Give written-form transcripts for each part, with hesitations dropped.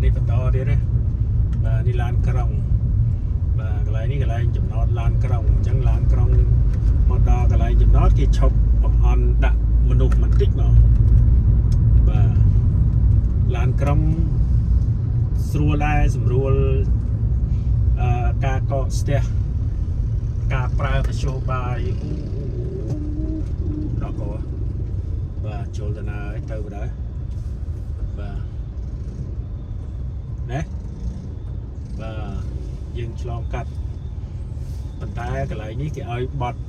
នេះបន្តទៀតណាបាទនេះឡានក្រុងបាទកន្លែងនេះកន្លែងចំណតឡានក្រុងអញ្ចឹងឡានក្រុងមកដល់កន្លែងចំណតគេឈប់បង្អន់ដាក់មនុស្សបន្តិចមកបាទឡានក្រុងស្រួលដែរសម្រួលការកកស្ទះការប្រើមធ្យោបាយដល់ក៏បាទចូលទៅណាហើយទៅបណ្ដោយបាទណែបាទយើងឆ្លងកាត់ប៉ុន្តែកន្លែងនេះគេឲ្យបត់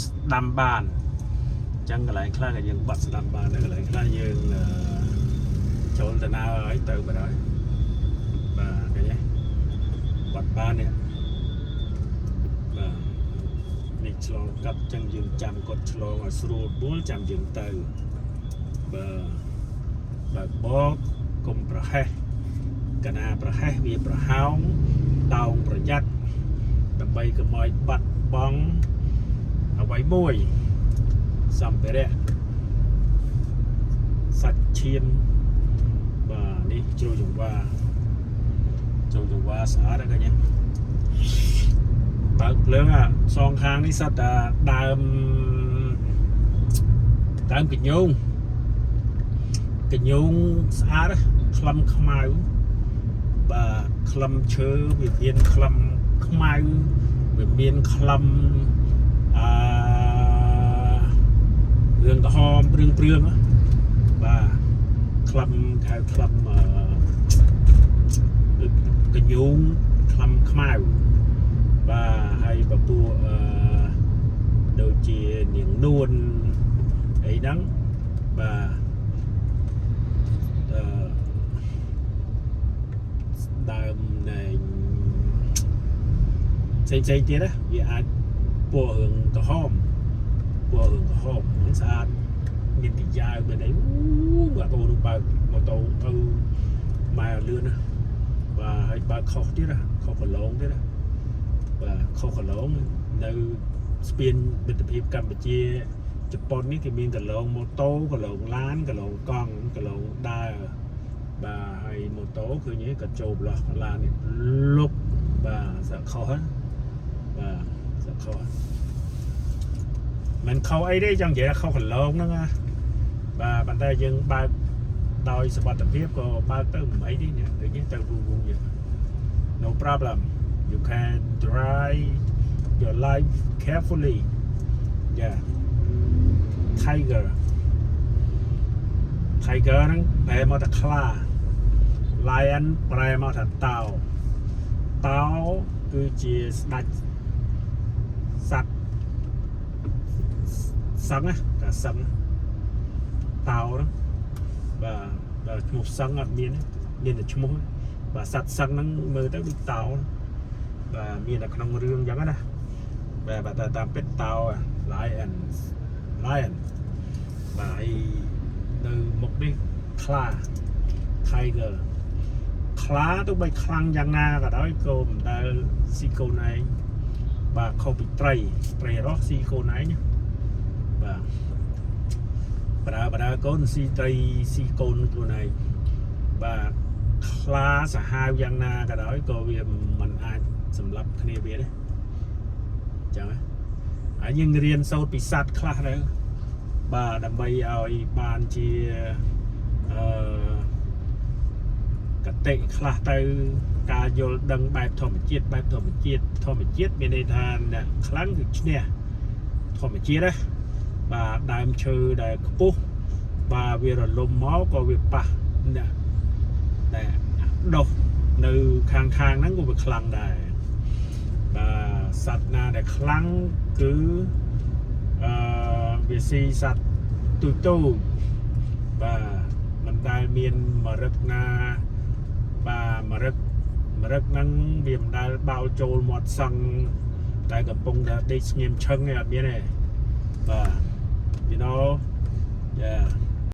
ស្ដាំបានអញ្ចឹងកន្លែងខ្លះក៏យើងបត់ស្ដាំបានហើយកន្លែងខ្លះយើងចូលទៅណាហើយទៅបណ្ដោយបាទឃើញទេបត់បាននេះបាទនេះឆ្លងកាត់អញ្ចឹងយើងចាំគាត់ឆ្លងឲ្យស្រួលបួលចាំយើងទៅបាទបកកុំប្រហែសកណាប្រហែសវាប្រហោងតោងប្រយ័ត្នដើម្បីកុំឲ្យបាត់បង់អ្វីមួយសម្ភារៈសាច់ឈាមបាទនេះជ្រោយចង្វាស្អាតហ្នឹងឃើញទេបើកភ្លើងសងខាងនេះសិតតែដើមកញ្ញូងស្អាតក្លឹមខ្មៅបាទក្លឹមឈើវាមានក្លឹមខ្មៅវាមានក្លឹមរឿងក្រហមរឿងព្រឿងបាទក្លឹមហៅក្លឹមកញ្ញូងក្លឹមខ្មៅបាទហើយបពពួកដូចជានាងនួនអីហ្នឹងបាទដើមនៃផ្សេងទៀតណាវាអាចពណ៌រឿងក្រហមហ្នឹងស្អាតមានទីយ៉ាវមានអីបាទអូនោះបើកម៉ូតូទៅម៉ែលឿនណាបាទហើយបើកខុសទៀតណាខុសកន្លងទៀតណាបាទខុសកន្លងនៅស្ពានមិត្តភាពកម្ពុជាជប៉ុននេះគេមានកន្លងម៉ូតូកន្លងឡានកន្លងកង់កន្លងដើរបាទហើយម៉ូតូឃើញទេក៏ចូលប្រឡោះឡាននេះលុបបាទសាក់ខុសបាទសាក់ខុសមិនខុសអីទេចង់និយាយថាខុសកន្លងហ្នឹងណាបាទប៉ុន្តែយើងបើកដោយសុវត្ថិភាពក៏បើកទៅមិនអីទេដូចនេះទៅវងយើង no problem you can drive your life carefully yeah tiger ហ្នឹងប្រែមកថាខ្លា lion ប្រែមកថាតោគឺជាស្ដេចសត្វសឹងណាតែសឹងតោហ្នឹងបាទឈ្មោះសឹងអត់មានតែឈ្មោះបាទសត្វសឹងហ្នឹងមើលទៅដូចតោបាទមានតែក្នុងរឿងអញ្ចឹងណាបាទតែតាមពិតតោ lion បាទហើយនៅមុខនេះខ្លា tiger ខ្លាទៅបីខ្លាំងយ៉ាងណាក៏ដោយក៏មិនដែលស៊ីកូនឯងបាទខុសពីត្រីរស់ស៊ីកូនឯងបាទបដាកូនស៊ីត្រីស៊ីកូនខ្លួនឯងបាទខ្លាសាហាវយ៉ាងណាក៏ដោយក៏វាមិនអាចសម្លាប់គ្នាវាទេអញ្ចឹងហើយយើងរៀនសូត្រពីសត្វខ្លះទៅបាទដើម្បីឲ្យបានជាកតិខ្លះទៅការយល់ដឹងបែបធម្មជាតិមានន័យថាអ្នកខ្លាំងគឺឈ្នះធម្មជាតិណាបាទដើមឈើដែលខ្ពស់បាទវារលំមកក៏វាប៉ះអ្នកដែលដុះនៅខាងហ្នឹងក៏វាខ្លាំងដែរបាទសត្វណាដែលខ្លាំងគឺវាស៊ីសត្វទូចបាទមិនដែលមានមរឹកណាបាទមរឹកហ្នឹងវាមិនដែលបោលចូលមាត់សឹងតែកំពុងតែដេកស្ងៀមឈឹងឯអត់មានទេបាទyou know yeah